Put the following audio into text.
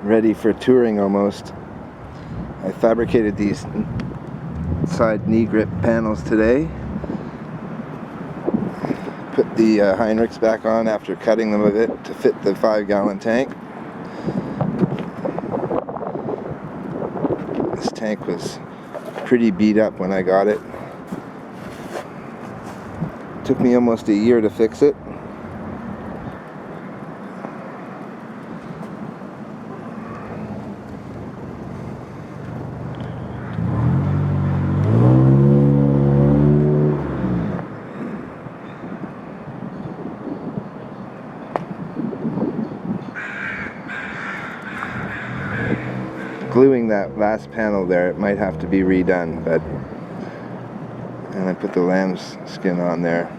ready for touring almost. I fabricated these side knee grip panels today. Put the Heinrichs back on after cutting them a bit to fit the 5-gallon tank. This tank was pretty beat up when I got it. Took me almost a year to fix it. Gluing that last panel there, it might have to be redone, but and I put the lamb's skin on there.